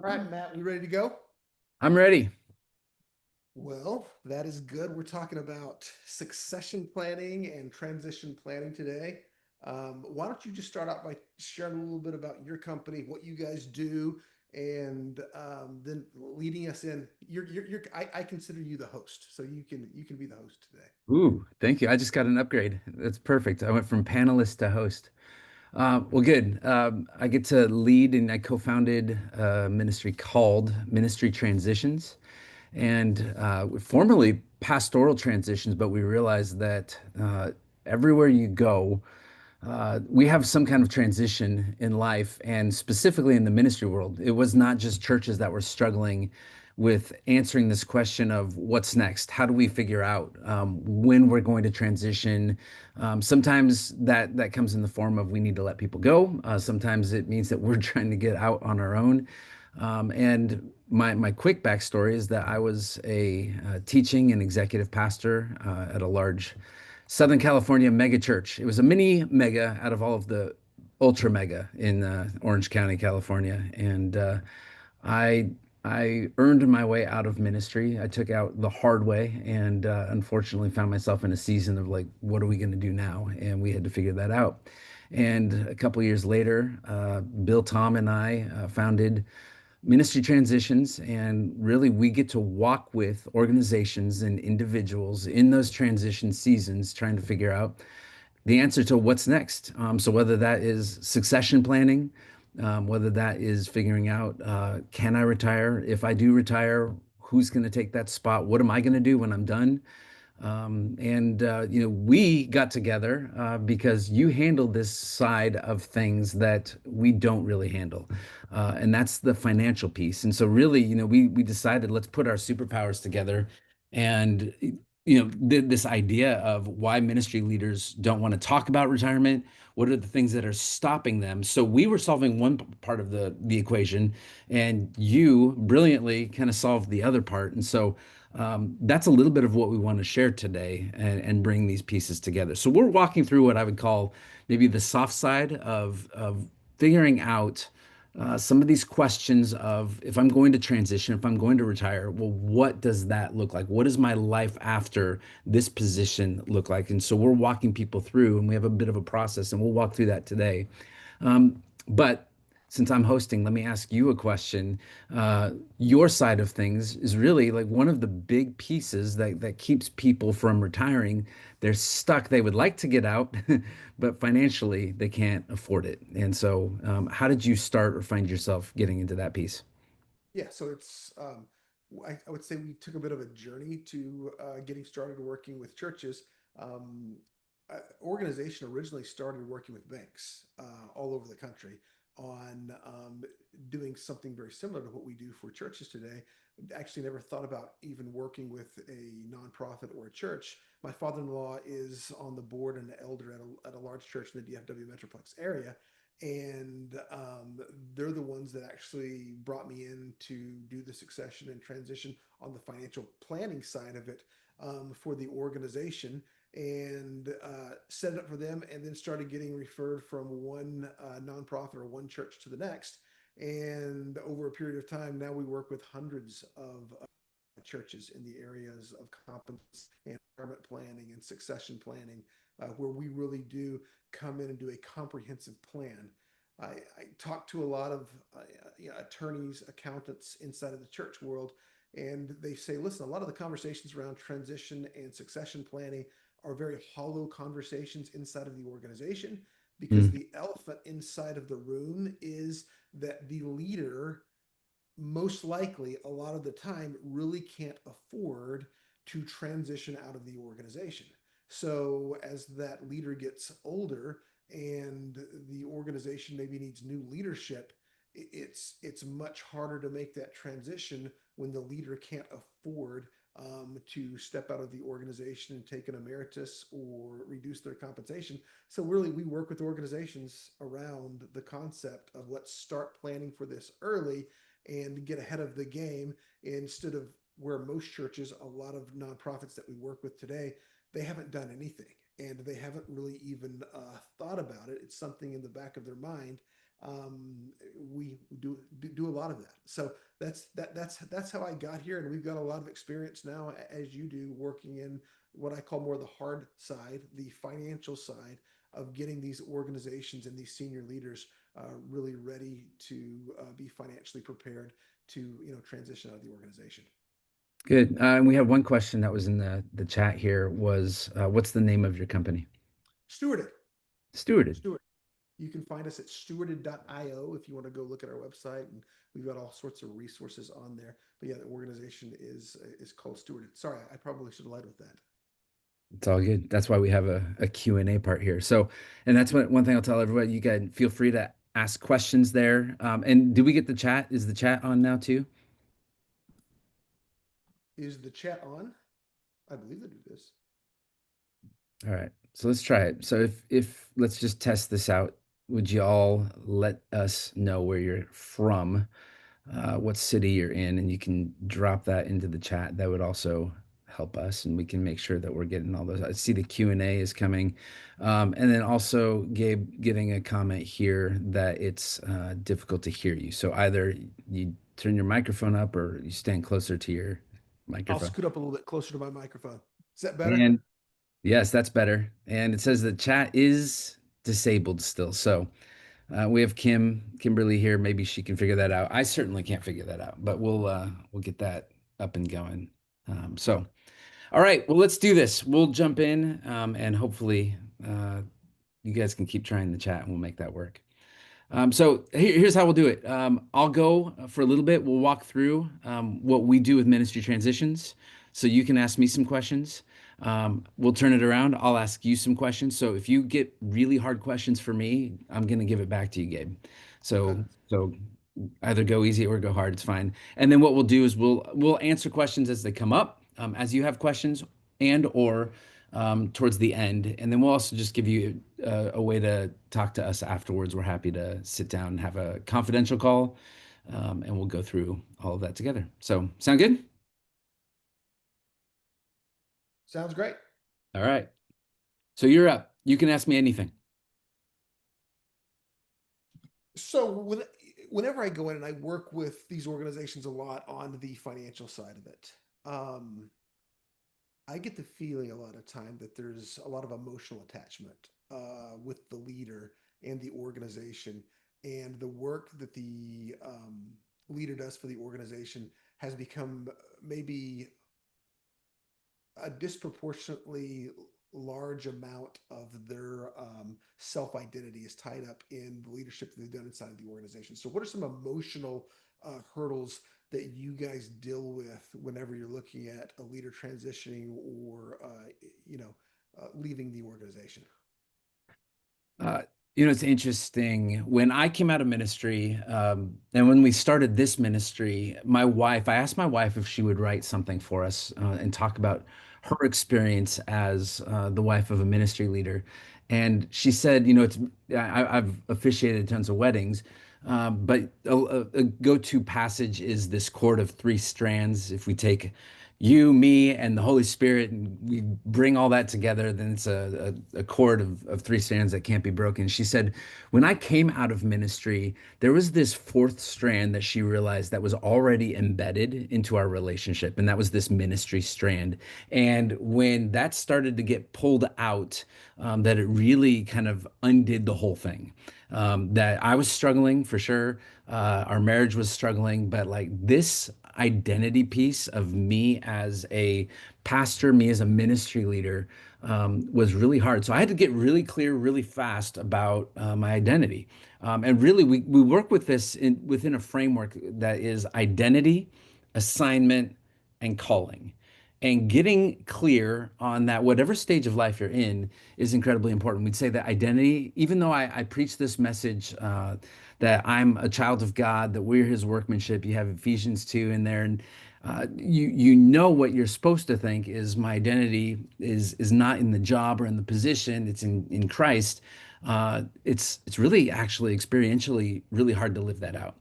right, Matt, we ready to go? I'm ready. Well, that is good. We're talking about succession planning and transition planning today. Why don't you just start out by sharing a little bit about your company, what you guys do, and then leading us in. I consider you the host, so you can be the host today. Ooh, thank you. I just got an upgrade. That's perfect. I went from panelist to host. Well, good. I get to lead and I co-founded a ministry called Ministry Transitions, and formerly pastoral transitions, but we realized that everywhere you go, we have some kind of transition in life, and specifically in the ministry world. It was not just churches that were struggling with answering this question of what's next. How do we figure out when we're going to transition? Sometimes that comes in the form of we need to let people go. Sometimes it means that we're trying to get out on our own. And my quick backstory is that I was a teaching and executive pastor at a large Southern California mega church. It was a mini mega out of all of the ultra mega in Orange County, California. And I I earned my way out of ministry. I took out the hard way, and unfortunately found myself in a season of like, what are we going to do now? And we had to figure that out. And a couple years later, Bill, Tom, and I founded Ministry Transitions, and really we get to walk with organizations and individuals in those transition seasons, trying to figure out the answer to what's next. So whether that is succession planning, whether that is figuring out, can I retire? If I do retire, who's going to take that spot? What am I going to do when I'm done? We got together because you handle this side of things that we don't really handle, and that's the financial piece. And so, really, we decided let's put our superpowers together, and this idea of why ministry leaders don't want to talk about retirement. What are the things that are stopping them? So we were solving one part of the equation, and you brilliantly kind of solved the other part. And so that's a little bit of what we want to share today, and bring these pieces together. So we're walking through what I would call maybe the soft side of figuring out some of these questions of if I'm going to transition, if I'm going to retire, well, what does that look like? What does my life after this position look like? And so we're walking people through, and we have a bit of a process, and we'll walk through that today. But since I'm hosting, let me ask you a question. Your side of things is really like one of the big pieces that keeps people from retiring. They're stuck. They would like to get out, but financially they can't afford it. And so, how did you start or find yourself getting into that piece? Yeah, so I would say we took a bit of a journey to getting started working with churches. Um, Organization originally started working with banks all over the country on doing something very similar to what we do for churches today. Actually, never thought about even working with a nonprofit or a church. My father-in-law is on the board and an elder at a large church in the DFW Metroplex area, and they're the ones that actually brought me in to do the succession and transition on the financial planning side of it for the organization, and set it up for them, and then started getting referred from one nonprofit or one church to the next. And over a period of time, now we work with hundreds of churches in the areas of competence and retirement planning and succession planning, where we really do come in and do a comprehensive plan. I talk to a lot of attorneys, accountants inside of the church world, and they say, listen, a lot of the conversations around transition and succession planning are very hollow conversations inside of the organization, because Mm, the elephant inside of the room is that the leader most likely a lot of the time really can't afford to transition out of the organization. So as that leader gets older and the organization maybe needs new leadership, it's much harder to make that transition when the leader can't afford to step out of the organization and take an emeritus or reduce their compensation. So really, we work with organizations around the concept of let's start planning for this early and get ahead of the game, instead of where most churches, a lot of nonprofits that we work with today, they haven't done anything and they haven't really even thought about it. It's something in the back of their mind, Um, we do a lot of that. So that's how I got here, and we've got a lot of experience now, as you do, working in what I call more the hard side, the financial side of getting these organizations and these senior leaders really ready to be financially prepared to transition out of the organization. Good. And we have one question that was in the chat here was what's the name of your company? Stewarded. Stewarded. Steward. You can find us at stewarded.io if you want to go look at our website, and we've got all sorts of resources on there. But yeah, the organization is called Stewarded. Sorry, I probably should have led with that. It's all good. That's why we have a Q&A part here. So, and that's one thing I'll tell everybody. You can feel free to ask questions there. And do we get the chat? Is the chat on now too? Is the chat on? I believe that it is. All right. So let's try it. So if let's just test this out. Would you all let us know where you're from, what city you're in, and you can drop that into the chat. That would also help us, and we can make sure that we're getting all those. I see the Q&A is coming, and then also Gabe giving a comment here that it's difficult to hear you. So either you turn your microphone up or you stand closer to your I'll microphone. scoot up a little bit closer to my microphone. Is that better? And yes, that's better. And it says the chat is disabled still. So we have Kimberly here. Maybe she can figure that out. I certainly can't figure that out, but we'll get that up and going. So, all right. Well, let's do this. We'll jump in, and hopefully, you guys can keep trying the chat, and we'll make that work. So here's how we'll do it. I'll go for a little bit. We'll walk through what we do with ministry transitions. So you can ask me some questions. We'll turn it around. I'll ask you some questions. So if you get really hard questions for me, I'm going to give it back to you, Gabe. Okay. So either go easy or go hard. It's fine. And then what we'll do is we'll answer questions as they come up, as you have questions and or towards the end. And then we'll also just give you a way to talk to us afterwards. We're happy to sit down and have a confidential call, and we'll go through all of that together. So, sound good? Sounds great. All right. So you're up. You can ask me anything. So whenever I go in and I work with these organizations a lot on the financial side of it, I get the feeling a lot of time that there's a lot of emotional attachment with the leader and the organization, and the work that the leader does for the organization has become maybe a disproportionately large amount of their self identity is tied up in the leadership that they've done inside of the organization. So, what are some emotional hurdles that you guys deal with whenever you're looking at a leader transitioning or leaving the organization? Uh, it's interesting. When I came out of ministry, and when we started this ministry, I asked my wife if she would write something for us and talk about her experience as the wife of a ministry leader. And she said, I've officiated tons of weddings, but a go-to passage is this cord of three strands. If we take you, me, and the Holy Spirit, and we bring all that together, then it's a cord of three strands that can't be broken. She said, when I came out of ministry, there was this fourth strand that she realized that was already embedded into our relationship, and that was this ministry strand. And when that started to get pulled out, that it really kind of undid the whole thing. That I was struggling for sure. Our marriage was struggling, but like this identity piece of me as a pastor, me as a ministry leader, was really hard. So I had to get really clear, really fast about my identity. And really, we work with this within a framework that is identity, assignment, and calling. And getting clear on that, whatever stage of life you're in, is incredibly important. We'd say that identity, even though I preach this message that I'm a child of God, that we're His workmanship. You have Ephesians 2 in there, and you know what you're supposed to think is my identity is not in the job or in the position. It's in Christ. It's really actually experientially really hard to live that out.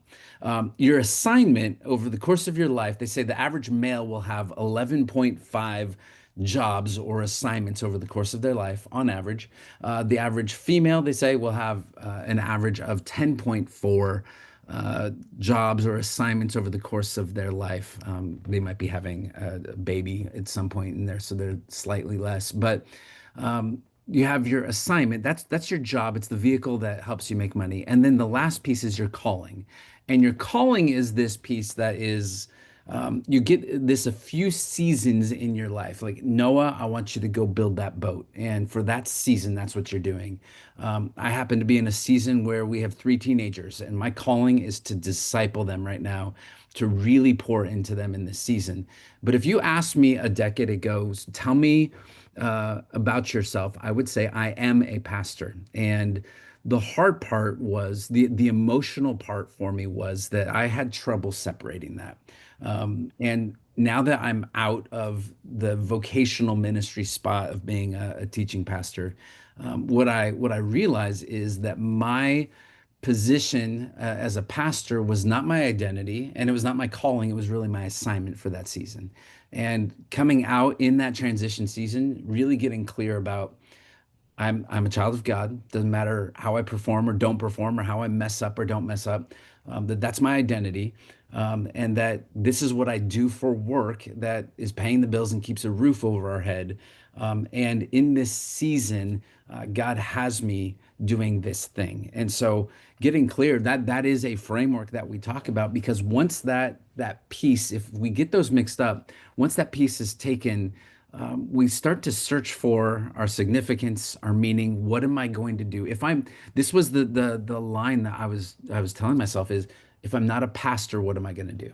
Your assignment over the course of your life, they say the average male will have 11.5 jobs or assignments over the course of their life on average. The average female, they say, will have an average of 10.4 jobs or assignments over the course of their life. They might be having a baby at some point in there, so they're slightly less. But you have your assignment. That's your job. It's the vehicle that helps you make money. And then the last piece is your calling. And your calling is this piece that is you get this a few seasons in your life. Like Noah, I want you to go build that boat. And for that season, that's what you're doing. I happen to be in a season where we have three teenagers, and my calling is to disciple them right now, to really pour into them in this season. But if you asked me a decade ago, tell me about yourself, I would say I am a pastor. And the hard part was the emotional part for me was that I had trouble separating that. And now that I'm out of the vocational ministry spot of being a teaching pastor, what I realize is that my position as a pastor was not my identity and it was not my calling. It was really my assignment for that season. And coming out in that transition season, really getting clear about I'm a child of God. Doesn't matter how I perform or don't perform or how I mess up or don't mess up. That's my identity, and that this is what I do for work that is paying the bills and keeps a roof over our head. And in this season, God has me doing this thing. And so, getting clear that that is a framework that we talk about because once that piece, if we get those mixed up, once that piece is taken we start to search for our significance, our meaning. What am I going to do? If I'm, this was the line that I was telling myself is, if I'm not a pastor, what am I going to do?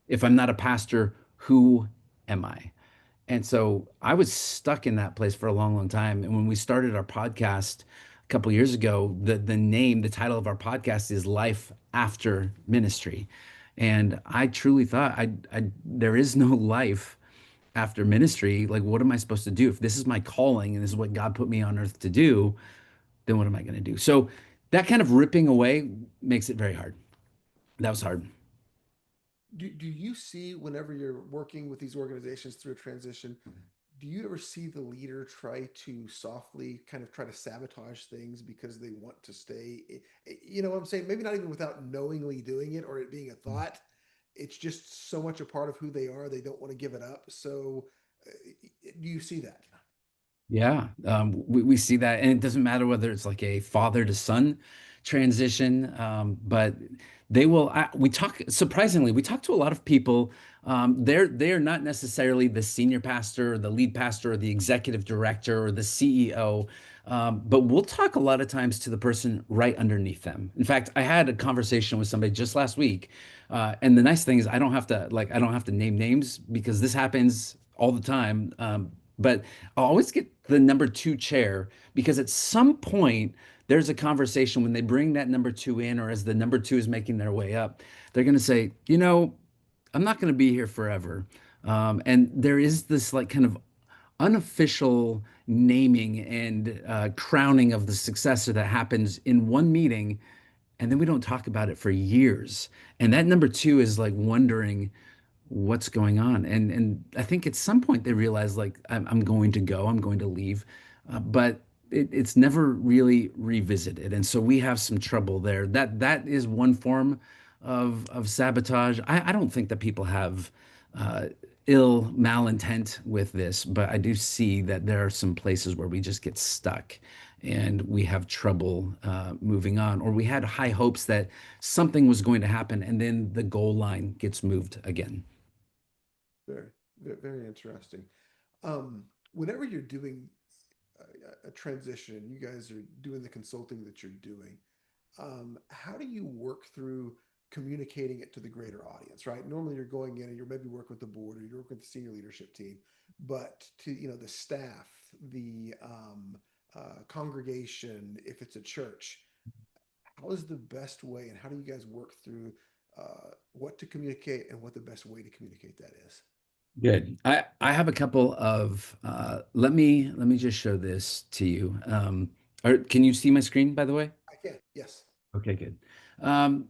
If I'm not a pastor, who am I? And so I was stuck in that place for a long, long time. And when we started our podcast a couple years ago, the name, the title of our podcast is Life After Ministry. And I truly thought there is no life after ministry. Like, what am I supposed to do? If this is my calling and this is what God put me on earth to do, then what am I going to do? So that kind of ripping away makes it very hard. That was hard. Do you see whenever you're working with these organizations through a transition, do you ever see the leader try to softly kind of try to sabotage things because they want to stay, you know what I'm saying? Maybe not even without knowingly doing it or it being a thought. It's just so much a part of who they are. They don't want to give it up. So, uh, do you see that? Yeah, we see that, and it doesn't matter whether it's like a father to son transition, but they will. We talk surprisingly, we talk to a lot of people. They're not necessarily the senior pastor, or the lead pastor, or the executive director, or the CEO, but we'll talk a lot of times to the person right underneath them. In fact, I had a conversation with somebody just last week, and the nice thing is I don't have to name names because this happens all the time. But I'll always get the number two chair because at some point there's a conversation when they bring that number two in, or as the number two is making their way up, they're going to say, I'm not going to be here forever. And there is this like kind of unofficial naming and crowning of the successor that happens in one meeting, and then we don't talk about it for years. And that number two is like wondering, what's going on, and I think at some point they realize like I'm going to go, I'm going to leave, but it's never really revisited, and so we have some trouble there. That is one form of sabotage. I don't think that people have uh, ill malintent with this, but I do see that there are some places where we just get stuck and we have trouble moving on, or we had high hopes that something was going to happen and then the goal line gets moved again. Very, very interesting. Whenever you're doing a transition, you guys are doing the consulting that you're doing. How do you work through communicating it to the greater audience, right? Normally you're going in and you're maybe working with the board or you're working with the senior leadership team, but to, the staff, the congregation, if it's a church, how is the best way and how do you guys work through what to communicate and what the best way to communicate that is? Good. I have a couple of let me just show this to you. Can you see my screen by the way? I can, yes. Okay, good. Um,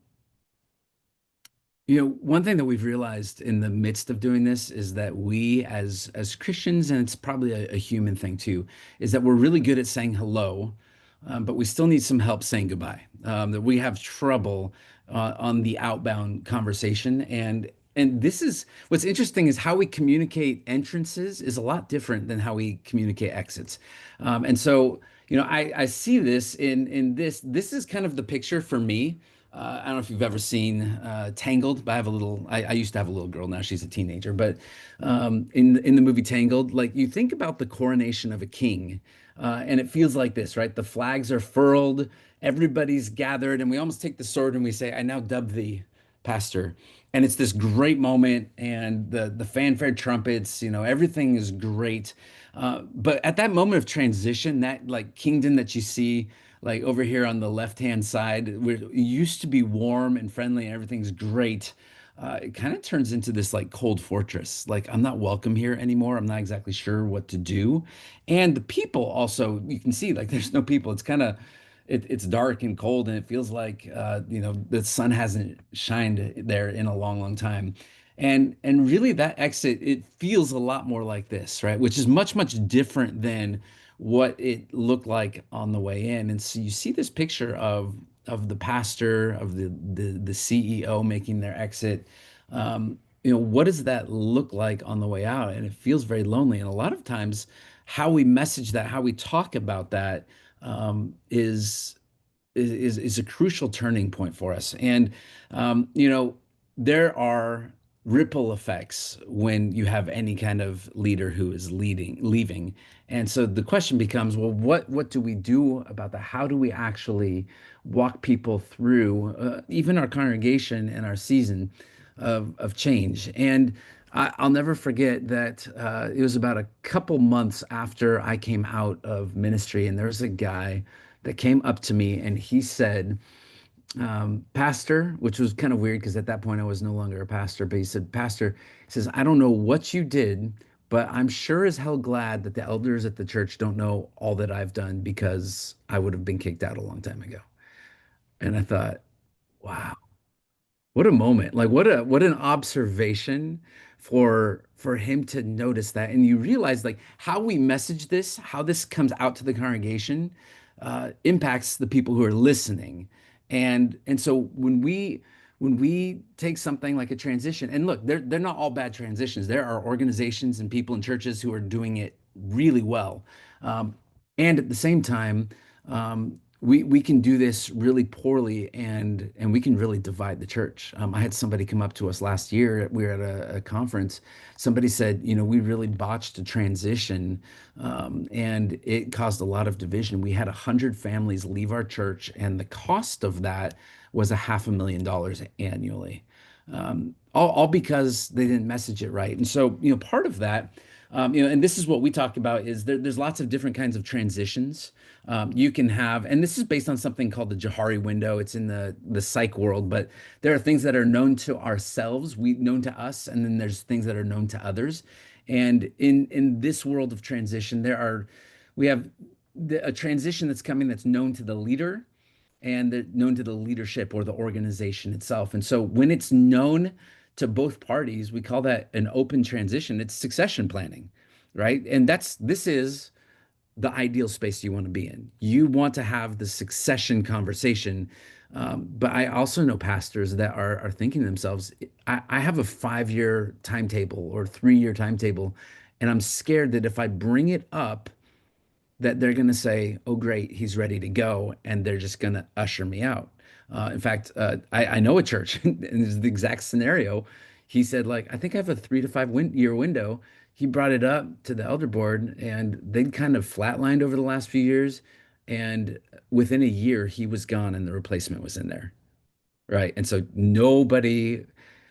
One thing that we've realized in the midst of doing this is that we as Christians, and it's probably a human thing too, is that we're really good at saying hello, but we still need some help saying goodbye. That we have trouble on the outbound conversation, and this is what's interesting is how we communicate entrances is a lot different than how we communicate exits. And so, I see this in this. This is kind of the picture for me. I don't know if you've ever seen Tangled, but I have a little. I used to have a little girl. Now she's a teenager. But in the movie Tangled, like you think about the coronation of a king, and it feels like this, right? The flags are furled, everybody's gathered, and we almost take the sword and we say, "I now dub thee, pastor." And it's this great moment, and the fanfare trumpets. Everything is great. But at that moment of transition, that like kingdom that you see like over here on the left-hand side, where it used to be warm and friendly and everything's great, it kind of turns into this like cold fortress. Like I'm not welcome here anymore. I'm not exactly sure what to do. And the people also, you can see like there's no people. It's kind of it's dark and cold, and it feels like the sun hasn't shined there in a long, long time. And really that exit, it feels a lot more like this, right? Which is much, much different than what it looked like on the way in. And so you see this picture of the pastor, of the CEO making their exit. What does that look like on the way out? And it feels very lonely. And a lot of times, how we message that, how we talk about that, is a crucial turning point for us. And there are ripple effects when you have any kind of leader who is leaving. And so the question becomes, well, what do we do about that? How do we actually walk people through even our congregation and our season of change? And I'll never forget that it was about a couple months after I came out of ministry, and there was a guy that came up to me and he said, Pastor, which was kind of weird because at that point I was no longer a pastor, but he said, Pastor, he says, I don't know what you did, but I'm sure as hell glad that the elders at the church don't know all that I've done because I would have been kicked out a long time ago. And I thought, wow. What a moment. Like what an observation for him to notice that. And you realize like how we message this, how this comes out to the congregation, impacts the people who are listening. And so when we take something like a transition, and look, they're not all bad transitions. There are organizations and people in churches who are doing it really well. Um, and at the same time, we can do this really poorly, and we can really divide the church. I had somebody come up to us last year. We were at a conference. Somebody said, we really botched a transition, and it caused a lot of division. We had 100 families leave our church, and the cost of that was $500,000 annually, all because they didn't message it right. And so, part of that. And this is what we talk about is there's lots of different kinds of transitions you can have, and this is based on something called the Johari window. It's in the psych world, but there are things that are known to ourselves, known to us, and then there's things that are known to others. And in this world of transition, we have a transition that's coming that's known to the leader and known to the leadership or the organization itself. And so when it's known to both parties, we call that an open transition. It's succession planning, right? And this is the ideal space you want to be in. You want to have the succession conversation. But I also know pastors that are thinking to themselves, I have a 5-year timetable or 3-year timetable, and I'm scared that if I bring it up, that they're going to say, oh, great, he's ready to go. And they're just going to usher me out. In fact, I know a church, and it's the exact scenario. He said, like, I think I have a 3 to 5 year window. He brought it up to the elder board, and they'd kind of flatlined over the last few years. And within a year, he was gone, and the replacement was in there. Right. And so nobody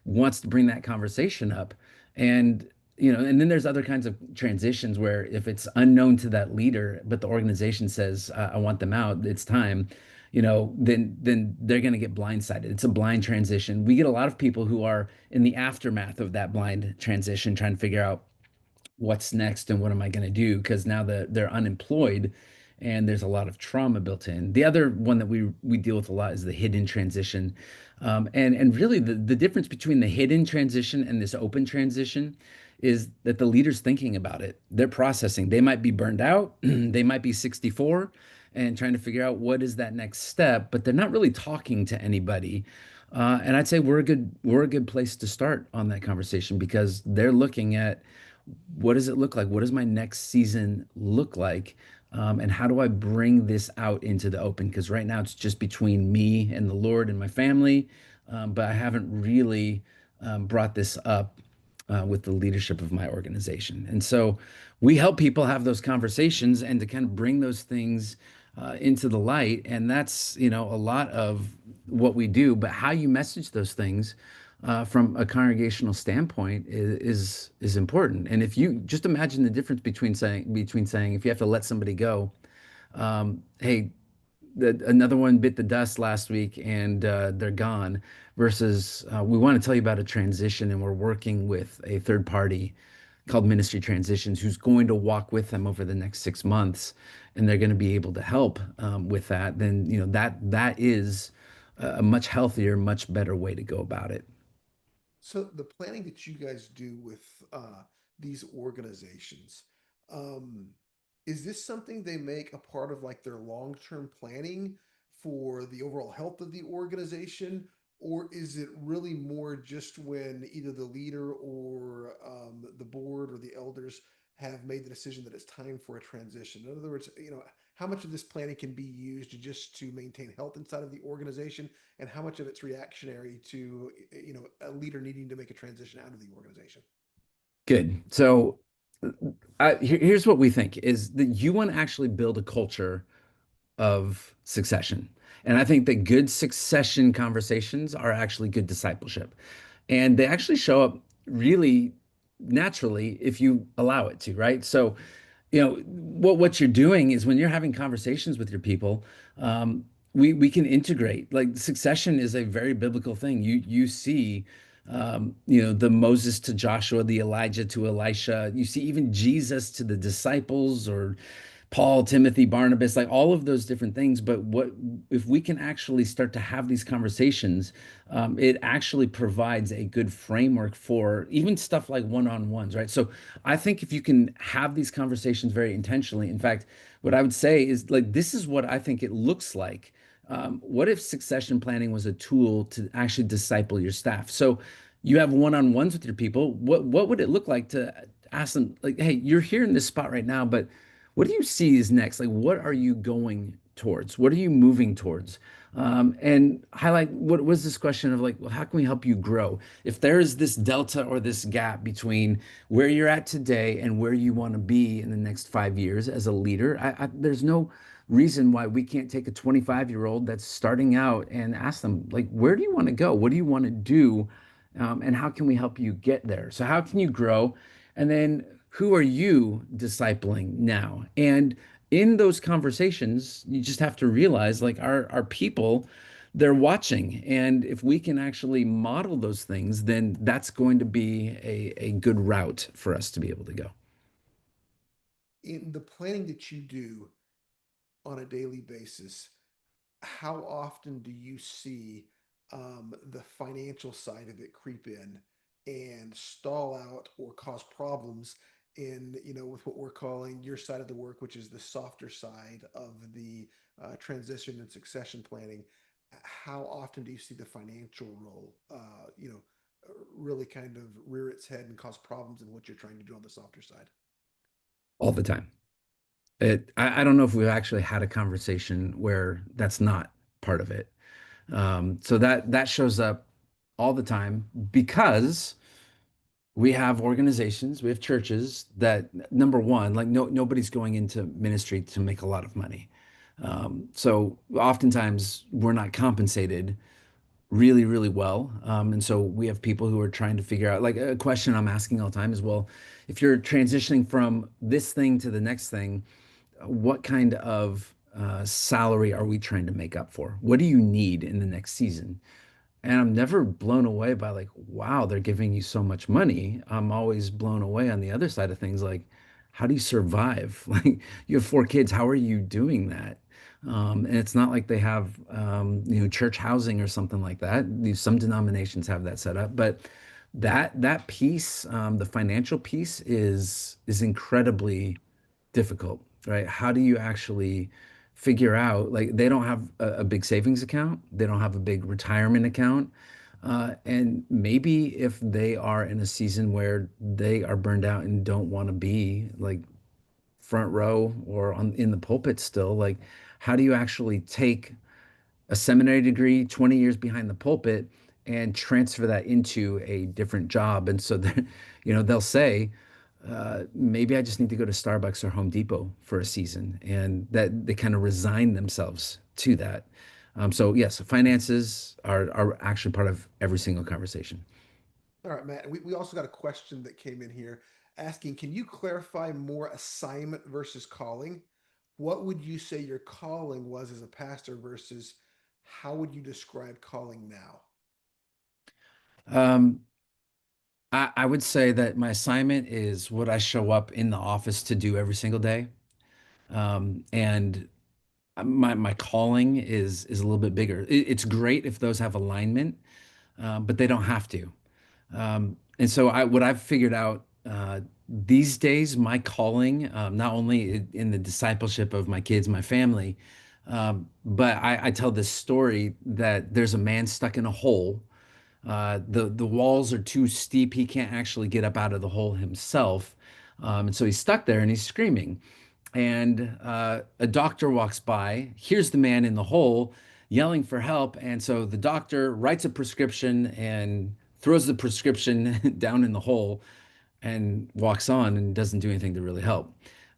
wants to bring that conversation up. And, and then there's other kinds of transitions where if it's unknown to that leader, but the organization says, I want them out, it's time, then they're going to get blindsided. It's a blind transition. We get a lot of people who are in the aftermath of that blind transition trying to figure out what's next and what am I going to do? Because now they're unemployed and there's a lot of trauma built in. The other one that we deal with a lot is the hidden transition. And really the difference between the hidden transition and this open transition is that the leader's thinking about it. They're processing. They might be burned out, they might be 64 and trying to figure out what is that next step, but they're not really talking to anybody. And I'd say we're a good place to start on that conversation because they're looking at what does it look like? What does my next season look like? And how do I bring this out into the open? Because right now it's just between me and the Lord and my family, but I haven't really brought this up with the leadership of my organization. And so we help people have those conversations and to kind of bring those things into the light. And that's, a lot of what we do. But how you message those things from a congregational standpoint is important. And if you just imagine the difference between saying if you have to let somebody go, hey, another one bit the dust last week and they're gone, versus we want to tell you about a transition and we're working with a third party called Ministry Transitions who's going to walk with them over the next 6 months and they're going to be able to help with that. Then that is a much healthier, much better way to go about it. So the planning that you guys do with these organizations, um, is this something they make a part of like their long-term planning for the overall health of the organization, or is it really more just when either the leader or the board or the elders have made the decision that it's time for a transition? In other words, how much of this planning can be used just to maintain health inside of the organization, and how much of it's reactionary to a leader needing to make a transition out of the organization? Good. So here's what we think is that you want to actually build a culture of succession. And I think that good succession conversations are actually good discipleship. And they actually show up really naturally if you allow it to, right? So what you're doing is when you're having conversations with your people, we can integrate. Like succession is a very biblical thing. You see, the Moses to Joshua, the Elijah to Elisha. You see even Jesus to the disciples, or Paul, Timothy, Barnabas, like all of those different things. But what if we can actually start to have these conversations? It actually provides a good framework for even stuff like one-on-ones, right? So I think if you can have these conversations very intentionally, in fact, what I would say is like this is what I think it looks like. What if succession planning was a tool to actually disciple your staff? So you have one-on-ones with your people. What would it look like to ask them, like, hey, you're here in this spot right now, but what do you see is next? Like, what are you going towards? What are you moving towards? And highlight what was this question of like, well, how can we help you grow? If there is this delta or this gap between where you're at today and where you want to be in the next 5 years as a leader, there's no reason why we can't take a 25-year-old that's starting out and ask them, like, where do you want to go? What do you want to do? And how can we help you get there? So, how can you grow? And then, who are you discipling now? And in those conversations, you just have to realize like our people, they're watching. And if we can actually model those things, then that's going to be a good route for us to be able to go. In the planning that you do on a daily basis, how often do you see the financial side of it creep in and stall out or cause problems in, with what we're calling your side of the work, which is the softer side of the transition and succession planning? How often do you see the financial role, really kind of rear its head and cause problems in what you're trying to do on the softer side? All the time. I don't know if we've actually had a conversation where that's not part of it. So that shows up all the time because we have organizations, we have churches that number one, like nobody's going into ministry to make a lot of money. So oftentimes we're not compensated really, really well. And so we have people who are trying to figure out, like a question I'm asking all the time is, well, if you're transitioning from this thing to the next thing, what kind of salary are we trying to make up for? What do you need in the next season? And I'm never blown away by like, wow, they're giving you so much money. I'm always blown away on the other side of things, like, how do you survive? Like you have four kids, how are you doing that? And it's not like they have, church housing or something like that. Some denominations have that set up, but that piece, the financial piece, is incredibly difficult, right? How do you actually figure out, like, they don't have a big savings account, they don't have a big retirement account. And maybe if they are in a season where they are burned out and don't want to be like front row or in the pulpit still, like, how do you actually take a seminary degree, 20 years behind the pulpit, and transfer that into a different job? And so, they'll say, maybe I just need to go to Starbucks or Home Depot for a season, and that they kind of resign themselves to that. So yes, finances are actually part of every single conversation. All right, Matt. We also got a question that came in here asking, can you clarify more assignment versus calling? What would you say your calling was as a pastor versus how would you describe calling now? Um, I would say that my assignment is what I show up in the office to do every single day. And my calling is a little bit bigger. It's great if those have alignment, but they don't have to. And so what I've figured out these days, my calling, not only in the discipleship of my kids, my family, but I tell this story that there's a man stuck in a hole. The walls are too steep. He can't actually get up out of the hole himself. And so he's stuck there and he's screaming. And a doctor walks by, hears the man in the hole yelling for help. And so the doctor writes a prescription and throws the prescription down in the hole and walks on and doesn't do anything to really help.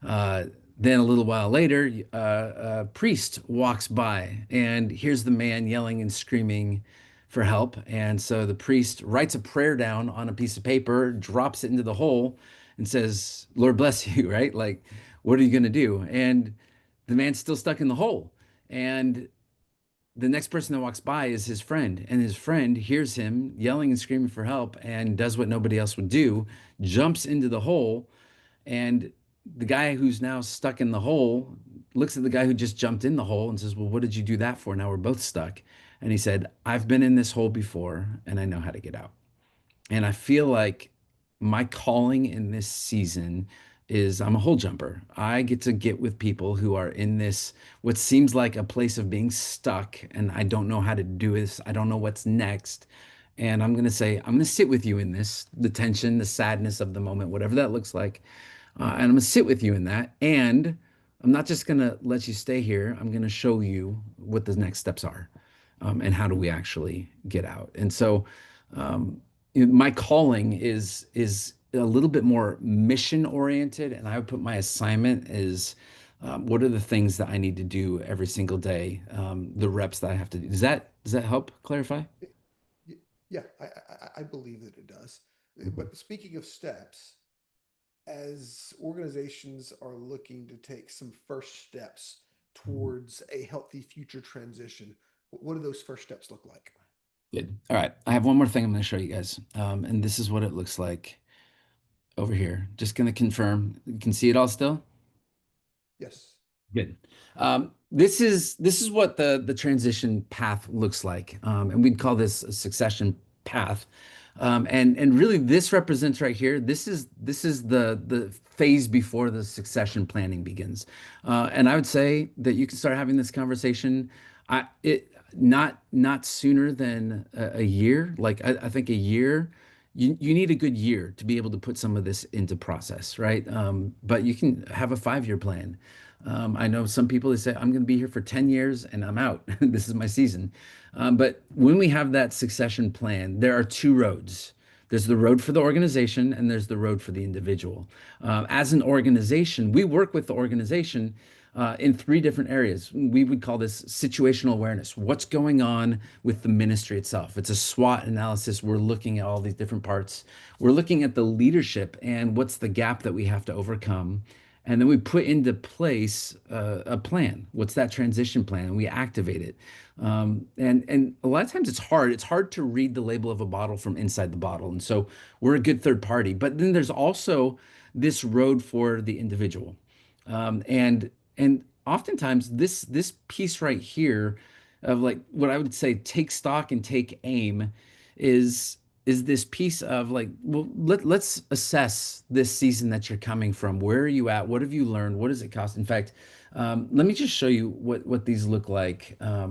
Uh, then a little while later, a priest walks by and hears the man yelling and screaming for help. And so the priest writes a prayer down on a piece of paper, drops it into the hole, and says, "Lord bless you," right? Like, what are you going to do? And the man's still stuck in the hole. And the next person that walks by is his friend, and his friend hears him yelling and screaming for help and does what nobody else would do, jumps into the hole. And the guy who's now stuck in the hole looks at the guy who just jumped in the hole and says, "Well, what did you do that for? Now we're both stuck." And he said, "I've been in this hole before and I know how to get out." And I feel like my calling in this season is I'm a hole jumper. I get to get with people who are in this, what seems like a place of being stuck, and I don't know how to do this. I don't know what's next. And I'm going to say, I'm going to sit with you in this, the tension, the sadness of the moment, whatever that looks like. And I'm going to sit with you in that. And I'm not just going to let you stay here. I'm going to show you what the next steps are, and how do we actually get out. And so, um, my calling is a little bit more mission oriented, and I would put my assignment is what are the things that I need to do every single day, the reps that I have to do. Does that help clarify? Y- Yeah, I believe that it does. Mhm. But speaking of steps, as organizations are looking to take some first steps Mhm. towards a healthy future transition, what do those first steps look like? Good. All right. I have one more thing I'm going to show you guys. And this is what it looks like over here. Just going to confirm. You can see it all still? Yes. Good. This is what the transition path looks like, and we'd call this a succession path. And really, this represents right here. This is the phase before the succession planning begins. And I would say that you can start having this conversation. Not sooner than a year. Like I think a year. You need a good year to be able to put some of this into process, right? But you can have a 5-year plan. I know some people, they say, I'm going to be here for 10 years and I'm out. This is my season. But when we have that succession plan, there are two roads. There's the road for the organization and there's the road for the individual. As an organization, we work with the organization in three different areas. We would call this situational awareness. What's going on with the ministry itself? It's a SWOT analysis. We're looking at all these different parts. We're looking at the leadership and what's the gap that we have to overcome. And then we put into place a plan. What's that transition plan? And we activate it. And a lot of times it's hard. It's hard to read the label of a bottle from inside the bottle. And so we're a good third party. But then there's also this road for the individual. And oftentimes this piece right here of like what I would say take stock and take aim is is this piece of like, well, let's assess this season that you're coming from. Where are you at? What have you learned? What does it cost? In fact, let me just show you what these look like, a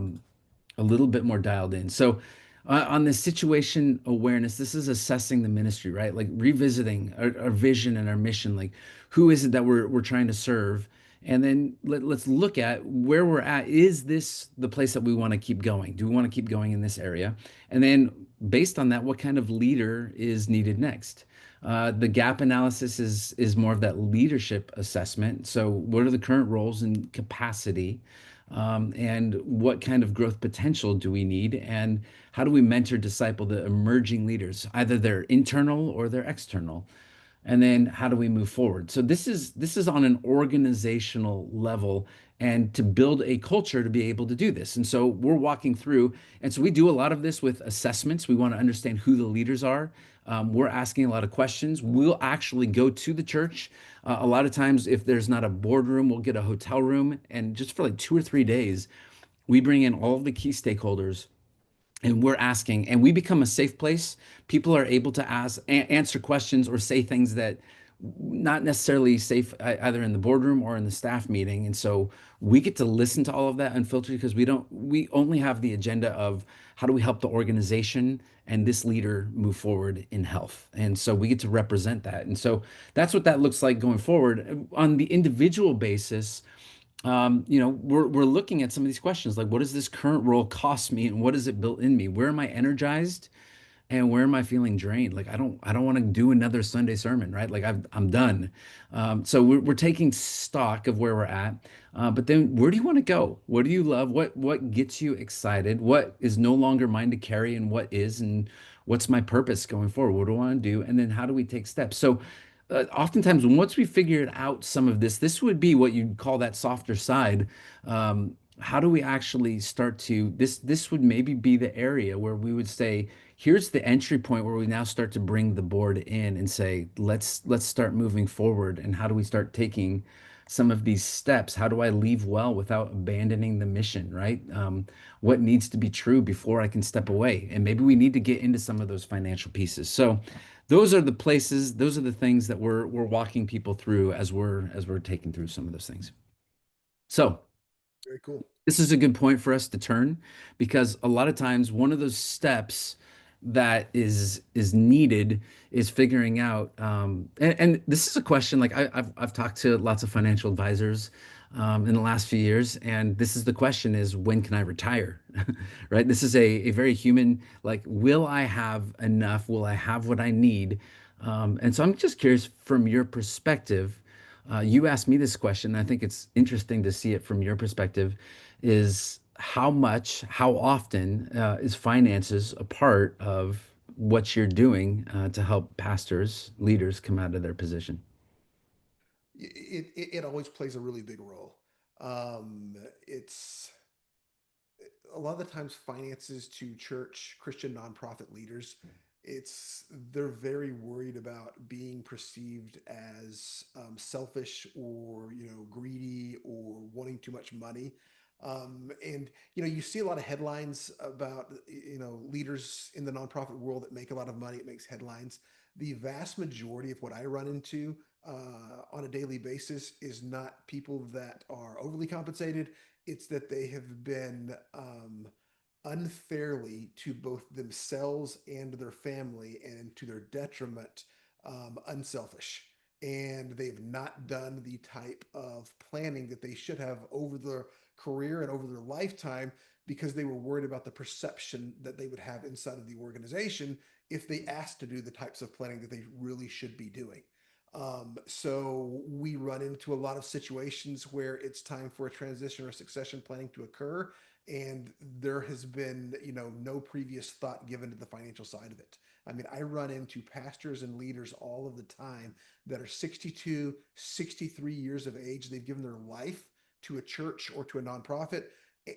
little bit more dialed in. So, on the situation awareness, this is assessing the ministry, right? Like revisiting our vision and our mission. Like, who is it that we're trying to serve? And then let's look at where we're at. Is this the place that we want to keep going? Do we want to keep going in this area? And then, based on that, what kind of leader is needed next? The gap analysis is more of that leadership assessment. So, what are the current roles and capacity? And what kind of growth potential do we need? And how do we mentor, disciple the emerging leaders? Either they're internal or they're external. And then how do we move forward? So this is on an organizational level, and to build a culture to be able to do this. And so we're walking through, and so we do a lot of this with assessments. We want to understand who the leaders are. We're asking a lot of questions. We'll actually go to the church. A lot of times, if there's not a boardroom, we'll get a hotel room, and just for like 2 or 3 days, we bring in all of the key stakeholders, and we're asking, and we become a safe place. People are able to answer questions or say things that not necessarily safe either in the boardroom or in the staff meeting. And so we get to listen to all of that unfiltered, because we only have the agenda of how do we help the organization and this leader move forward in health. And so we get to represent that. And so that's what that looks like going forward. On the individual basis, we're looking at some of these questions, like what does this current role cost me, and what is it built in me? Where am I energized, and where am I feeling drained? Like I don't want to do another Sunday sermon, right? Like I'm done. So we're taking stock of where we're at, but then where do you want to go? What do you love? What gets you excited? What is no longer mine to carry, and what is, and what's my purpose going forward? What do I want to do? And then how do we take steps? So oftentimes, once we figured out some of this would be what you'd call that softer side. How do we actually start to this would maybe be the area where we would say, here's the entry point where we now start to bring the board in and say, let's start moving forward. And how do we start taking some of these steps? How do I leave well without abandoning the mission, right? What needs to be true before I can step away? And maybe we need to get into some of those financial pieces. So those are the places, those are the things that we're walking people through as we're taking through some of those things. So Very cool. this is a good point for us to turn, because a lot of times one of those steps that is needed is figuring out, and this is a question, like I've talked to lots of financial advisors in the last few years, and this is the question, is when can I retire? Right? This is a very human, like, will I have enough? Will I have what I need? And so I'm just curious, from your perspective, you asked me this question, and I think it's interesting to see it from your perspective, is how much, how often is finances a part of what you're doing to help pastors, leaders come out of their position? It always plays a really big role. It's a lot of the times finances to church Christian nonprofit leaders, it's they're very worried about being perceived as selfish, or greedy, or wanting too much money. And you see a lot of headlines about leaders in the nonprofit world that make a lot of money. It makes headlines. The vast majority of what I run into on a daily basis is not people that are overly compensated. It's that they have been unfairly, to both themselves and their family, and to their detriment, unselfish. And they've not done the type of planning that they should have over their career and over their lifetime, because they were worried about the perception that they would have inside of the organization if they asked to do the types of planning that they really should be doing. So we run into a lot of situations where it's time for a transition or succession planning to occur, and there has been, no previous thought given to the financial side of it. I mean, I run into pastors and leaders all of the time that are 62, 63 years of age. They've given their life to a church or to a nonprofit,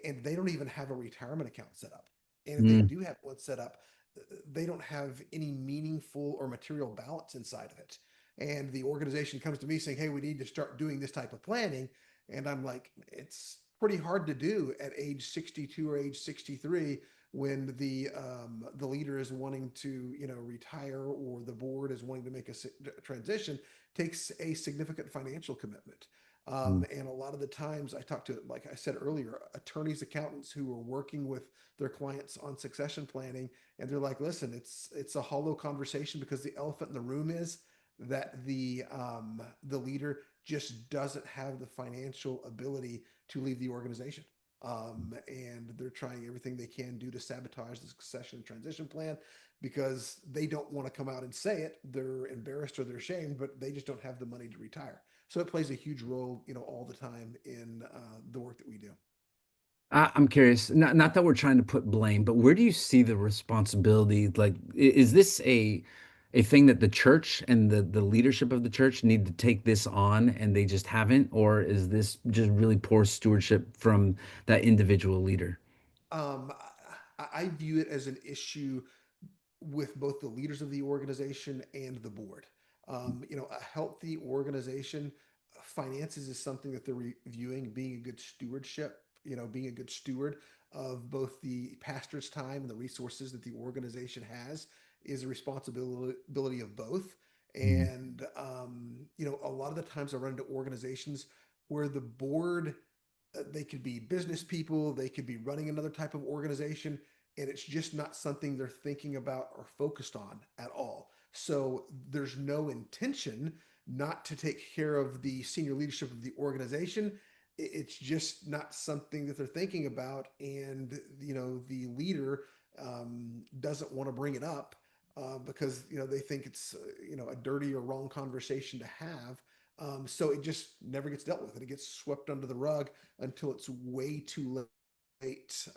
and they don't even have a retirement account set up. And if they Mm, do have one set up, they don't have any meaningful or material balance inside of it. and the organization comes to me saying, "Hey, we need to start doing this type of planning," and I'm like, it's pretty hard to do at age 62 or age 63 when the leader is wanting to retire, or the board is wanting to make a transition. Takes a significant financial commitment. Mm. And a lot of the times I talk to, like I said earlier, attorneys, accountants who are working with their clients on succession planning, and they're like, "Listen, it's a hollow conversation because the elephant in the room is that the leader just doesn't have the financial ability to leave the organization." And they're trying everything they can do to sabotage the succession and transition plan because they don't want to come out and say it. They're embarrassed or they're ashamed, but they just don't have the money to retire. So it plays a huge role, all the time in the work that we do. I'm curious, not that we're trying to put blame, but where do you see the responsibility? Like, is this a thing that the church and the leadership of the church need to take this on and they just haven't, or is this just really poor stewardship from that individual leader? Um, I view it as an issue with both the leaders of the organization and the board. A healthy organization, finances is something that they're reviewing, being a good stewardship, being a good steward of both the pastor's time and the resources that the organization has is a responsibility of both. Mm. And, a lot of the times I run into organizations where the board, they could be business people, they could be running another type of organization, and it's just not something they're thinking about or focused on at all. So there's no intention not to take care of the senior leadership of the organization. It's just not something that they're thinking about, and the leader doesn't want to bring it up because they think it's a dirty or wrong conversation to have. So it just never gets dealt with, and it gets swept under the rug until it's way too late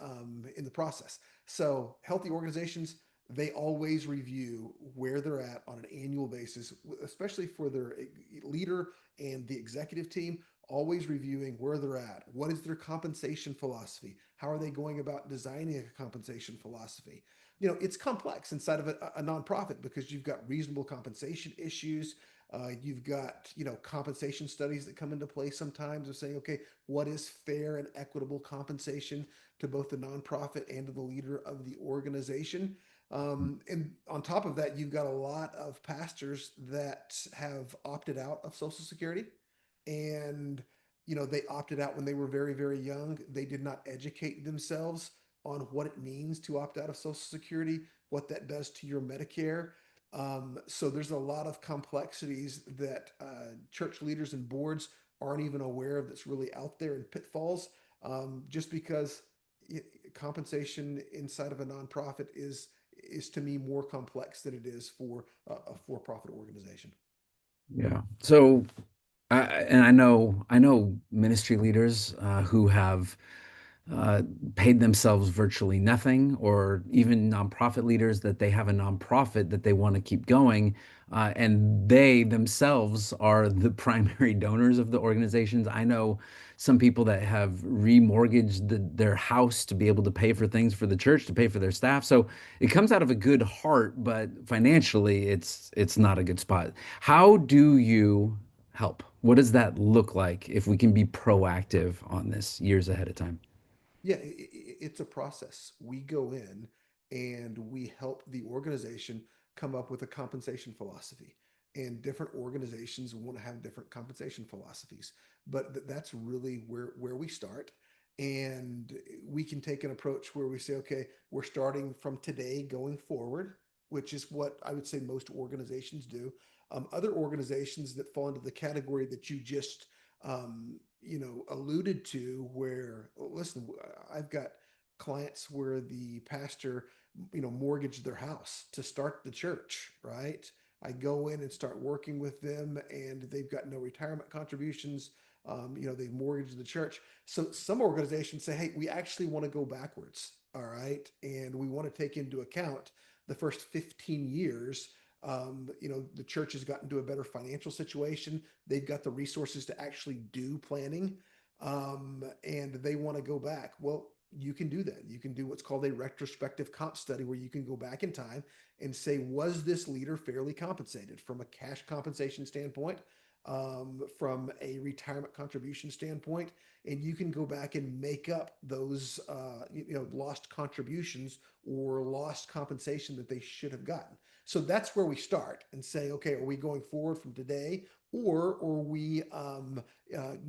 in the process. So healthy organizations, they always review where they're at on an annual basis, especially for their leader and the executive team. Always reviewing where they're at. What is their compensation philosophy? How are they going about designing a compensation philosophy? It's complex inside of a nonprofit because you've got reasonable compensation issues. You've got compensation studies that come into play sometimes of saying, okay, what is fair and equitable compensation to both the nonprofit and to the leader of the organization. And on top of that, you've got a lot of pastors that have opted out of Social Security, and they opted out when they were very, very young. They did not educate themselves on what it means to opt out of Social Security, what that does to your Medicare. So there's a lot of complexities that church leaders and boards aren't even aware of, that's really out there, and pitfalls, just because compensation inside of a nonprofit is to me more complex than it is for a for-profit organization. Yeah. So, and I know ministry leaders who have uh, paid themselves virtually nothing, or even nonprofit leaders that they have a nonprofit that they want to keep going, and they themselves are the primary donors of the organizations. I know some people that have remortgaged their house to be able to pay for things for the church, to pay for their staff. So it comes out of a good heart, but financially, it's not a good spot. How do you help? What does that look like if we can be proactive on this years ahead of time? Yeah, it's a process. We go in and we help the organization come up with a compensation philosophy. And different organizations want to have different compensation philosophies, but that's really where we start. And we can take an approach where we say, okay, we're starting from today going forward, which is what I would say most organizations do. Other organizations that fall into the category that you just alluded to, where, listen, I've got clients where the pastor mortgaged their house to start the church, right? I go in and start working with them, and they've got no retirement contributions. They've mortgaged the church. So some organizations say, hey, we actually want to go backwards, all right, and we want to take into account the first 15 years. The church has gotten to a better financial situation. They've got the resources to actually do planning, and they want to go back. Well, you can do that. You can do what's called a retrospective comp study, where you can go back in time and say, was this leader fairly compensated from a cash compensation standpoint, from a retirement contribution standpoint, and you can go back and make up those lost contributions or lost compensation that they should have gotten. So that's where we start and say, okay, are we going forward from today, or we want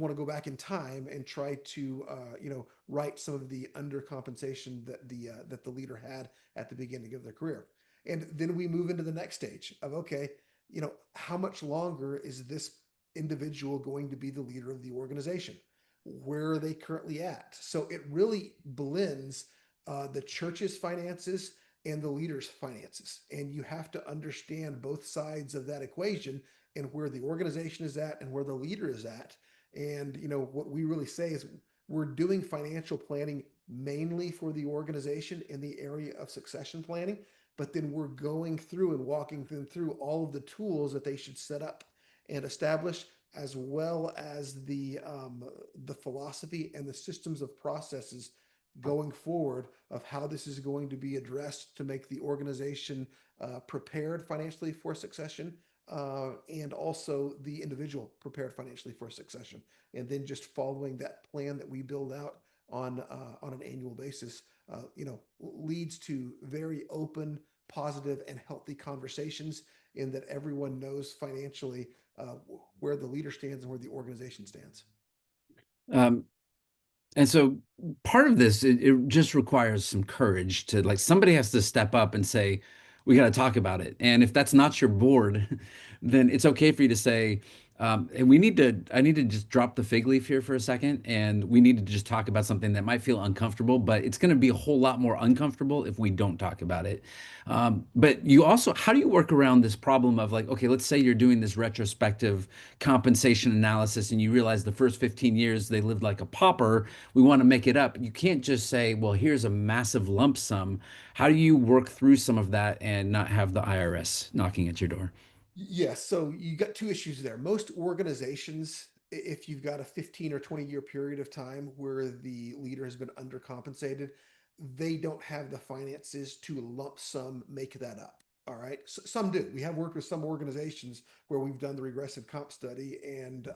to go back in time and try to right some of the undercompensation that the leader had at the beginning of their career. And then we move into the next stage of, okay, how much longer is this individual going to be the leader of the organization? Where are they currently at? So it really blends the church's finances and the leader's finances, and you have to understand both sides of that equation, and where the organization is at and where the leader is at. And what we really say is, we're doing financial planning mainly for the organization in the area of succession planning, but then we're going through and walking them through all of the tools that they should set up and establish, as well as the philosophy and the systems of processes going forward of how this is going to be addressed to make the organization prepared financially for succession, and also the individual prepared financially for succession, and then just following that plan that we build out on an annual basis, leads to very open, positive, and healthy conversations, in that everyone knows financially where the leader stands and where the organization stands. Um, And so part of this, it just requires some courage to like somebody has to step up and say, we got to talk about it. And if that's not your board, then it's okay for you to say, and I need to just drop the fig leaf here for a second. And we need to just talk about something that might feel uncomfortable, but it's going to be a whole lot more uncomfortable if we don't talk about it. But you also, how do you work around this problem of like, okay, let's say you're doing this retrospective compensation analysis and you realize the first 15 years they lived like a pauper, we want to make it up. You can't just say, well, here's a massive lump sum. How do you work through some of that and not have the IRS knocking at your door? Yes, so you got two issues there. Most organizations, if you've got a 15 or 20-year period of time where the leader has been undercompensated, they don't have the finances to lump sum make that up. All right. So some do. We have worked with some organizations where we've done the regressive comp study, and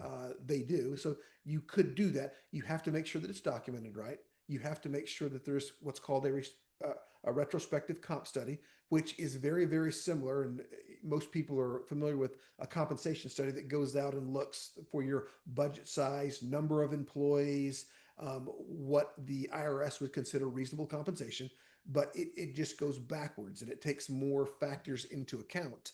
they do. So you could do that. You have to make sure that it's documented right. You have to make sure that there's what's called a retrospective comp study, which is very, very similar. And most people are familiar with a compensation study that goes out and looks for your budget size, number of employees, what the IRS would consider reasonable compensation, but it just goes backwards and it takes more factors into account.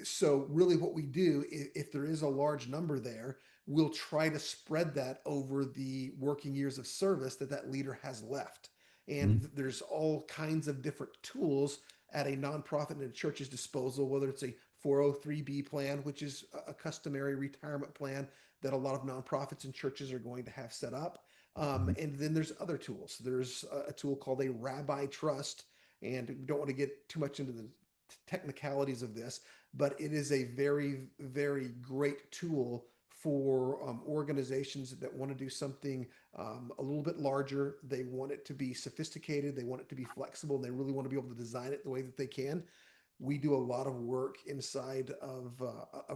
So really what we do, if there is a large number there, we'll try to spread that over the working years of service that leader has left. Mhm. And there's all kinds of different tools at a nonprofit and a church's disposal, whether it's a 403B plan, which is a customary retirement plan that a lot of nonprofits and churches are going to have set up. Mhm. And then there's other tools. There's a tool called a rabbi trust, and we don't want to get too much into the technicalities of this, but it is a very, very great tool for organizations that want to do something a little bit larger. They want it to be sophisticated, they want it to be flexible, and they really want to be able to design it the way that they can. We do a lot of work inside of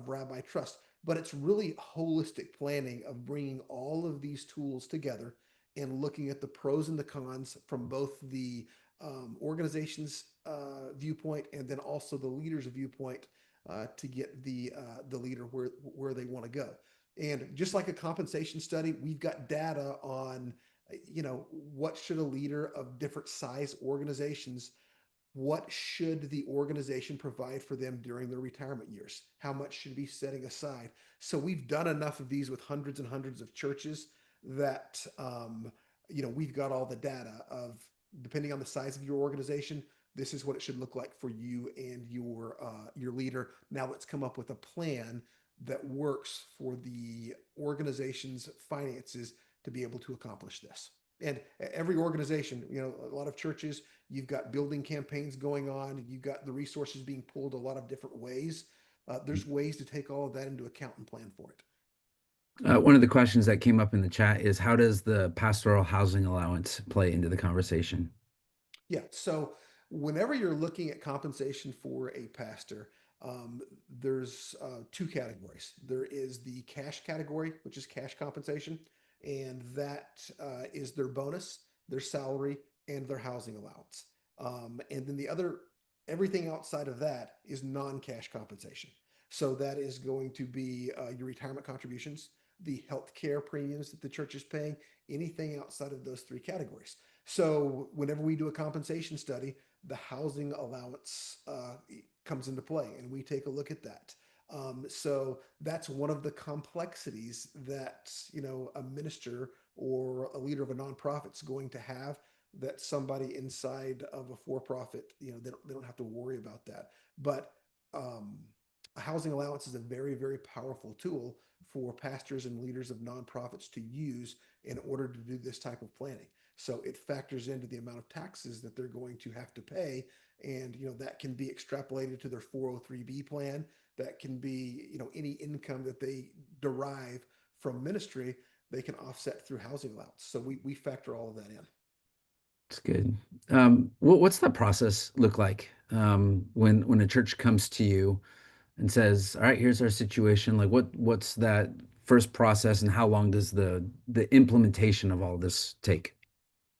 Rabbi Trust, but it's really holistic planning of bringing all of these tools together and looking at the pros and the cons from both the organization's viewpoint and then also the leader's viewpoint, to get the leader where they want to go. And just like a compensation study, we've got data on what should a leader of different size organizations, what should the organization provide for them during their retirement years? How much should be setting aside? So we've done enough of these with hundreds and hundreds of churches that we've got all the data of, depending on the size of your organization, this is what it should look like for you and your leader. Now let's come up with a plan that works for the organization's finances to be able to accomplish this. And every organization, a lot of churches, you've got building campaigns going on, you've got the resources being pulled a lot of different ways. There's ways to take all of that into account and plan for it. One of the questions that came up in the chat is how does the pastoral housing allowance play into the conversation? Yeah. So whenever you're looking at compensation for a pastor, there's two categories. There is the cash category, which is cash compensation, and that is their bonus, their salary, and their housing allowance. And then the other, everything outside of that is non-cash compensation. So that is going to be your retirement contributions, the health care premiums that the church is paying, anything outside of those three categories. So whenever we do a compensation study, the housing allowance comes into play, and we take a look at that. So that's one of the complexities that a minister or a leader of a nonprofit is going to have. That somebody inside of a for-profit, they don't have to worry about that. But um, a housing allowance is a very, very powerful tool for pastors and leaders of nonprofits to use in order to do this type of planning. So it factors into the amount of taxes that they're going to have to pay. And, that can be extrapolated to their 403B plan. That can be, any income that they derive from ministry, they can offset through housing allowance. So we factor all of that in. It's good. What's that process look like when a church comes to you and says, "All right, here's our situation." Like, what's that first process, and how long does the implementation of all this take?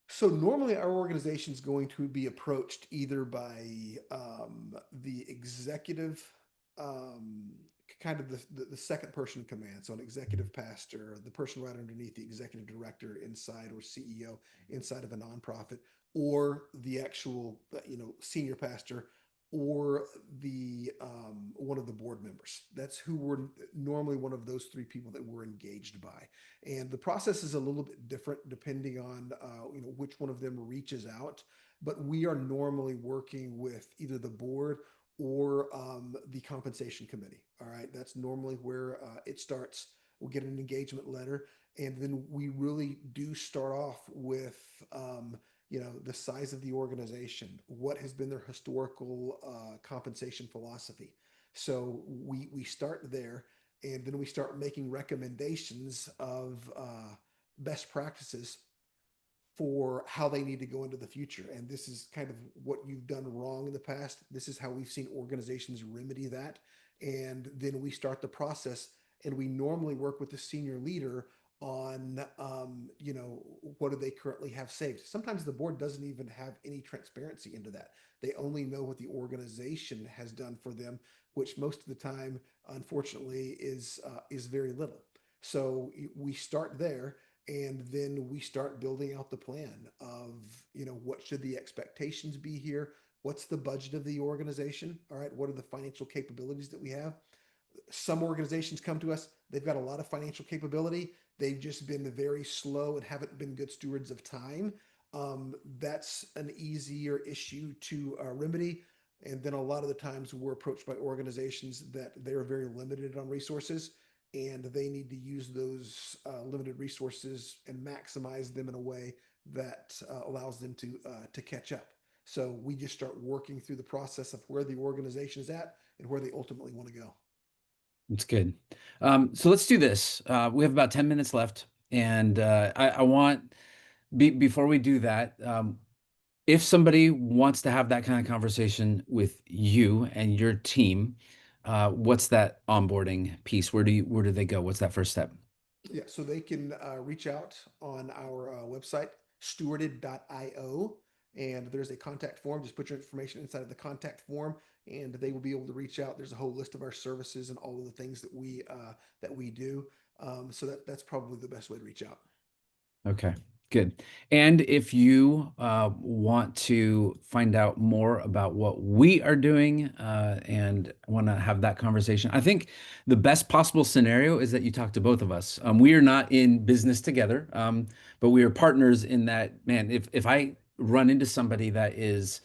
So normally our organization is going to be approached either by the executive, um, kind of the second person in command, so an executive pastor, the person right underneath the executive director inside or CEO inside of a nonprofit, or the actual senior pastor, or the one of the board members. That's who we're normally one of those three people that we're engaged by. And the process is a little bit different depending on which one of them reaches out. But we are normally working with either the board or the compensation committee. All right, that's normally where it starts. We'll get an engagement letter, and then we really do start off with the size of the organization, what has been their historical compensation philosophy. So we start there, and then we start making recommendations of best practices for how they need to go into the future. And this is kind of what you've done wrong in the past. This is how we've seen organizations remedy that. And then we start the process, and we normally work with the senior leader on, what do they currently have saved. Sometimes the board doesn't even have any transparency into that. They only know what the organization has done for them, which most of the time, unfortunately, is very little. So we start there, and then we start building out the plan of what should the expectations be here, what's the budget of the organization, all right, what are the financial capabilities that we have. Some organizations come to us, they've got a lot of financial capability, they've just been very slow and haven't been good stewards of time. That's an easier issue to remedy. And then a lot of the times we're approached by organizations that they're very limited on resources, and they need to use those limited resources and maximize them in a way that allows them to catch up. So we just start working through the process of where the organization is at and where they ultimately want to go. It's good. So let's do this. We have about 10 minutes left, and I want before we do that, if somebody wants to have that kind of conversation with you and your team, what's that onboarding piece? Where do they go? What's that first step? Yeah, so they can reach out on our website, stewarded.io, and there's a contact form. Just put your information inside of the contact form, and they will be able to reach out. There's a whole list of our services and all of the things that we do. So that's probably the best way to reach out. Okay, good. And if you want to find out more about what we are doing and want to have that conversation, I think the best possible scenario is that you talk to both of us. We are not in business together, but we are partners in that, man, if I run into somebody that is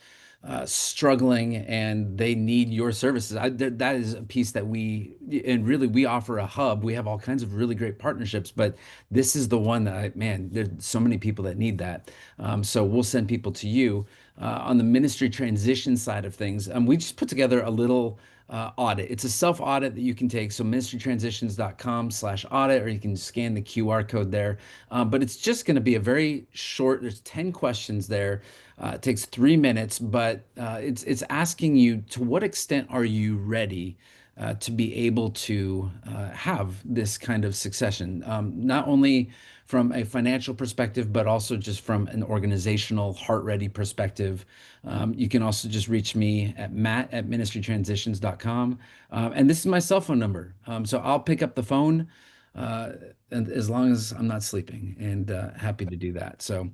struggling and they need your services. That is a piece that and really we offer a hub. We have all kinds of really great partnerships, but this is the one that man, there's so many people that need that. So we'll send people to you. on the ministry transition side of things, we just put together a little audit. It's a self audit that you can take. So ministrytransitions.com/audit, or you can scan the QR code there. But it's just going to be a very short, there's 10 questions there. It takes 3 minutes, but it's asking you, to what extent are you ready to be able to have this kind of succession, not only from a financial perspective, but also just from an organizational heart ready perspective. You can also just reach me at matt@ministrytransitions.com. And this is my cell phone number. So I'll pick up the phone uh, and as long as I'm not sleeping, and happy to do that. So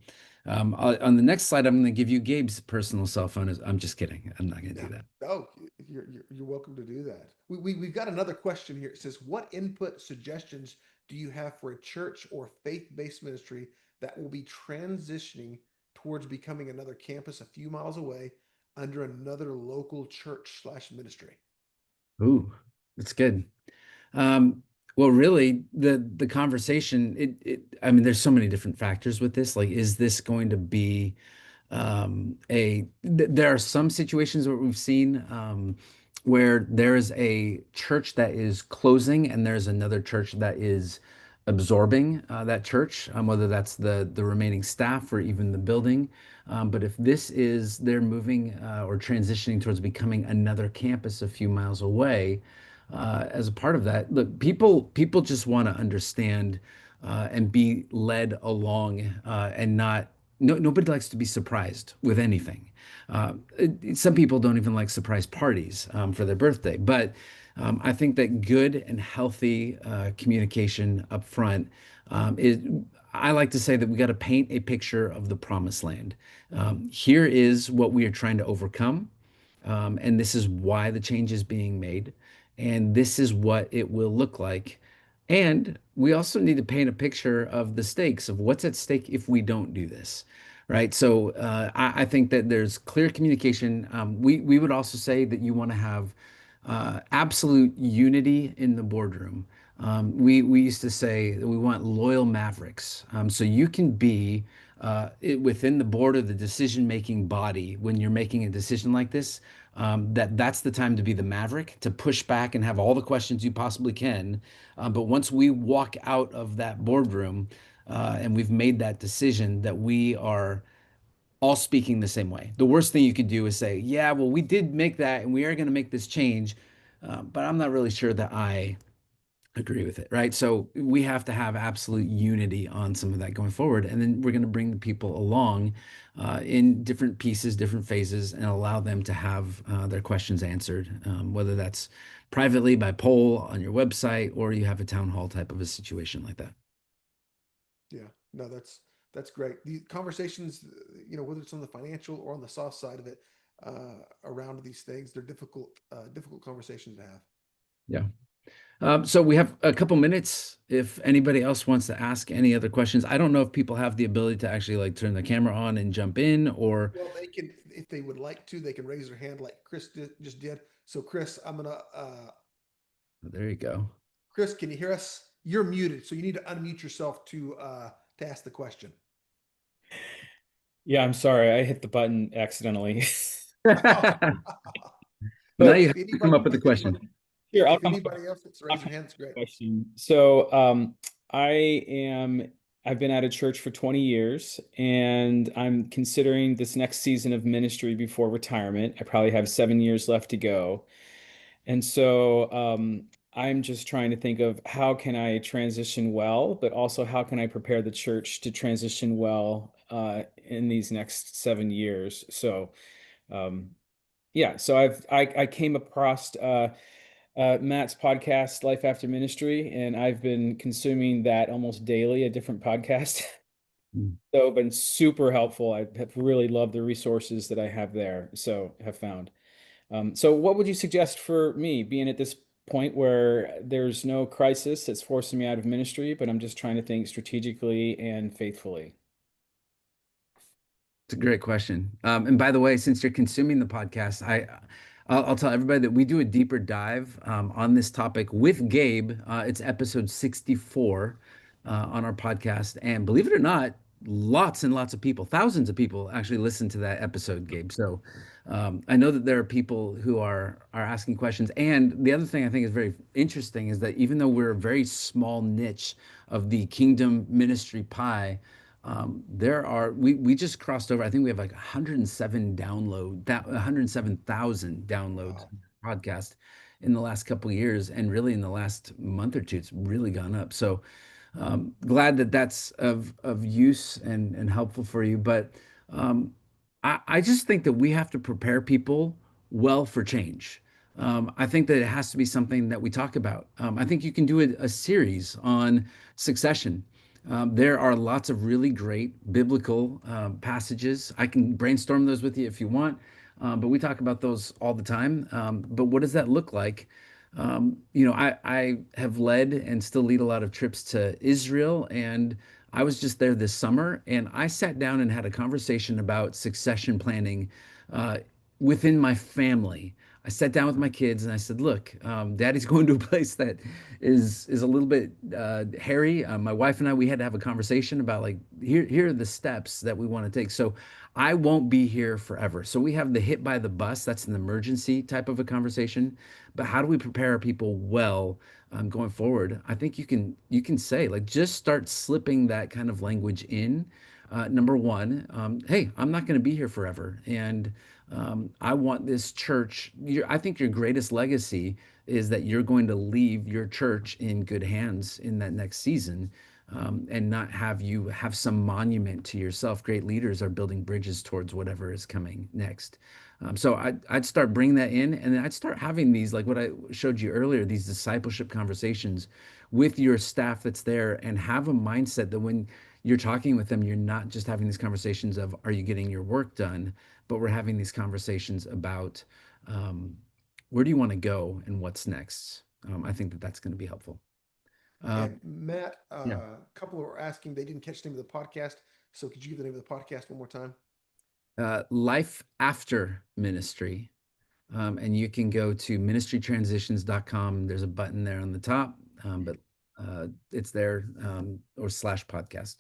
on the next slide, I'm going to give you Gabe's personal cell phone. I'm just kidding. I'm not going to Yeah. do that. Oh, you're welcome to do that. We've got another question here. It says, what input suggestions do you have for a church or faith-based ministry that will be transitioning towards becoming another campus a few miles away under another local church slash ministry? Ooh, that's good. Um, well, really, the conversation, I mean, there's so many different factors with this. Like, is this going to be there are some situations where we've seen where there is a church that is closing and there's another church that is absorbing that church, whether that's the remaining staff or even the building. But if this is they're moving or transitioning towards becoming another campus a few miles away, as a part of that, look, people just want to understand and be led along and not nobody likes to be surprised with anything. Some people don't even like surprise parties for their birthday, but I think that good and healthy communication up front is. I like to say that we got to paint a picture of the promised land. Here is what we are trying to overcome, and this is why the change is being made, and this is what it will look like. And we also need to paint a picture of the stakes of what's at stake if we don't do this, right? So I think that there's clear communication. We would also say that you want to have absolute unity in the boardroom. We used to say that we want loyal mavericks. So you can be within the board of the decision-making body when you're making a decision like this. That's the time to be the maverick, to push back and have all the questions you possibly can. But once we walk out of that boardroom and we've made that decision, that we are all speaking the same way. The worst thing you could do is say, yeah, well, we did make that and we are going to make this change, but I'm not really sure that I agree with it, right? So we have to have absolute unity on some of that going forward. And then we're going to bring the people along in different pieces, different phases, and allow them to have their questions answered, whether that's privately by poll on your website or you have a town hall type of a situation like that. Yeah, no, that's great. The conversations, whether it's on the financial or on the soft side of it, around these things, they're difficult conversations to have. Yeah. So we have a couple minutes. If anybody else wants to ask any other questions, I don't know if people have the ability to actually like turn the camera on and jump in, or Well, they can, if they would like to, they can raise their hand like just did. So, Chris, there you go. Chris, can you hear us? You're muted, so you need to unmute yourself to ask the question. Yeah, I'm sorry. I hit the button accidentally. Well, now So, you have to come up with a If question. anybody, here, if anybody else that's I'll raised come their hand, up it's with great. a question. So, I I've been out of church for 20 years, and I'm considering this next season of ministry before retirement. I probably have 7 years left to go. And so, I'm just trying to think of how can I transition well, but also how can I prepare the church to transition well in these next 7 years. So, um, yeah, so I came across Matt's podcast, Life After Ministry, and I've been consuming that almost daily, a different podcast. Mm. So been super helpful. I have really loved the resources that I have there. So have found. So what would you suggest for me, being at this point where there's no crisis that's forcing me out of ministry, but I'm just trying to think strategically and faithfully? It's a great question. And by the way, since you're consuming the podcast, I'll tell everybody that we do a deeper dive on this topic with Gabe. It's episode 64 on our podcast, and believe it or not, lots and lots of people, thousands of people actually listened to that episode, Gabe. So I know that there are people who are asking questions. And the other thing I think is very interesting is that even though we're a very small niche of the kingdom ministry pie, we just crossed over. I think we have like 107 download that 107,000 downloads Wow. podcast in the last couple of years, and really in the last month or two, it's really gone up. So glad that that's of use and helpful for you. But I just think that we have to prepare people well for change. I think that it has to be something that we talk about. I think you can do a series on succession. There are lots of really great biblical passages. I can brainstorm those with you if you want, but we talk about those all the time. But what does that look like? I have led and still lead a lot of trips to Israel, and I was just there this summer, and I sat down and had a conversation about succession planning uh, within my family. I sat down with my kids and I said, "Look, Daddy's going to a place that is a little bit hairy." My wife and I, we had to have a conversation about like here are the steps that we want to take. So I won't be here forever. So we have the hit by the bus. That's an emergency type of a conversation. But how do we prepare people well going forward? I think you can say like just start slipping that kind of language in. Number one, hey, I'm not going to be here forever, and I want this church. I think your greatest legacy is that you're going to leave your church in good hands in that next season. And not have you have some monument to yourself. Great leaders are building bridges towards whatever is coming next. So I'd start bringing that in, and then I'd start having these, like what I showed you earlier, these discipleship conversations with your staff that's there, and have a mindset that when you're talking with them, you're not just having these conversations of, are you getting your work done? But we're having these conversations about where do you want to go and what's next? I think that that's going to be helpful. Uh, And Matt, yeah. a couple were asking, they didn't catch the name of the podcast. So could you give the name of the podcast one more time? Life After Ministry. And you can go to ministrytransitions.com. There's a button there on the top, but it's there or slash podcast.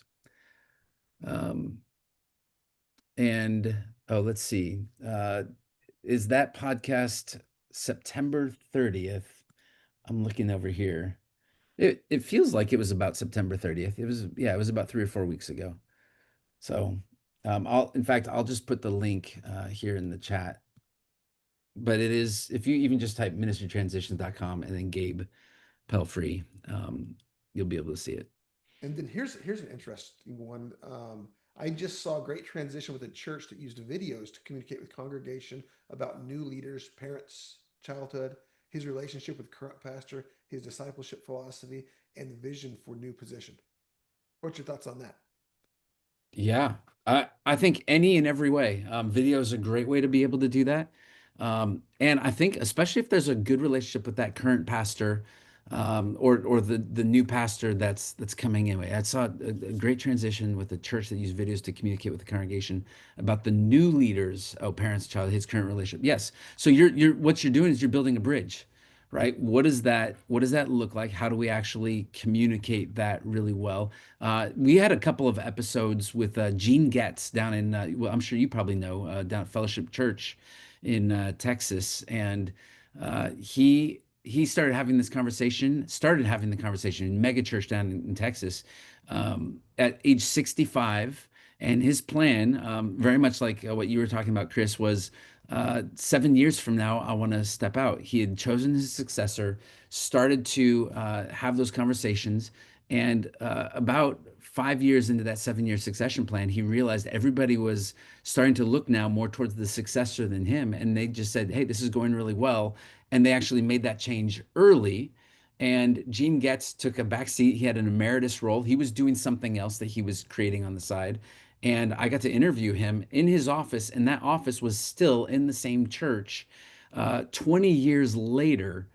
Um, and oh, let's see. Is that podcast September 30th? I'm looking over here. It feels like it was about September 30th. It was about 3 or 4 weeks ago. So in fact, I'll just put the link here in the chat. But it is, if you even just type ministrytransitions.com and then Gabe Pelfrey, you'll be able to see it. And then here's an interesting one. I just saw a great transition with a church that used videos to communicate with congregation about new leaders, parents, childhood, his relationship with current pastor, his discipleship philosophy, and vision for new position. What's your thoughts on that? Yeah, I think any and every way. Video is a great way to be able to do that. And I think especially if there's a good relationship with that current pastor, or the new pastor that's coming in. I saw a great transition with the church that used videos to communicate with the congregation about the new leaders, parents, child, his current relationship. Yes. So you're what you're doing is you're building a bridge, right? What does that look like? How do we actually communicate that really well? We had a couple of episodes with Gene Getz down in, well, I'm sure you probably know, down at Fellowship Church in Texas, and he started having the conversation in mega church down in Texas at age 65, and his plan, very much like what you were talking about, Chris, was 7 years from now, I want to step out. He had chosen his successor, started to have those conversations, and about 5 years into that 7 year succession plan, he realized everybody was starting to look now more towards the successor than him. And they just said, hey, this is going really well. And they actually made that change early. And Gene Getz took a back seat. He had an emeritus role. He was doing something else that he was creating on the side. And I got to interview him in his office, and that office was still in the same church 20 years later.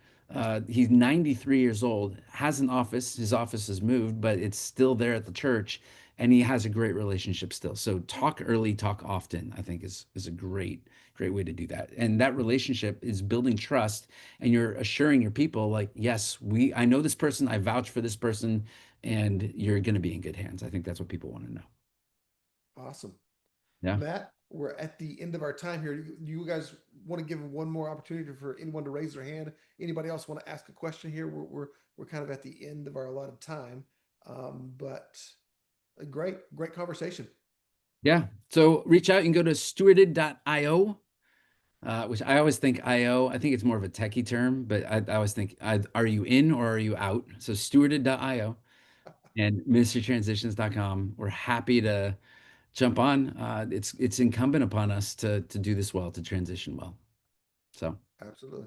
He's 93 years old, has an office. His office has moved, but it's still there at the church, and he has a great relationship still. So talk early, talk often, I think is a great way to do that. And that relationship is building trust, and you're assuring your people like, yes, I know this person, I vouch for this person, and you're going to be in good hands. I think that's what people want to know. Awesome. Yeah. Matt, we're at the end of our time here. You guys want to give one more opportunity for anyone to raise their hand? Anybody else want to ask a question here? We're kind of at the end of our allotted time, but a great conversation. Yeah. So reach out. You can go to stewarded.io, which I always think IO. I think it's more of a techie term, but I always think, are you in or are you out? So stewarded.io and ministrytransitions.com. We're happy to jump on. It's incumbent upon us to do this well, to transition well. So, Absolutely.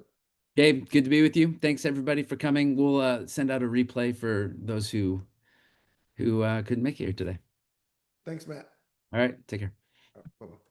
Gabe, good to be with you. Thanks everybody for coming. We'll send out a replay for those who couldn't make it here today. Thanks, Matt. All right, take care. Bye-bye.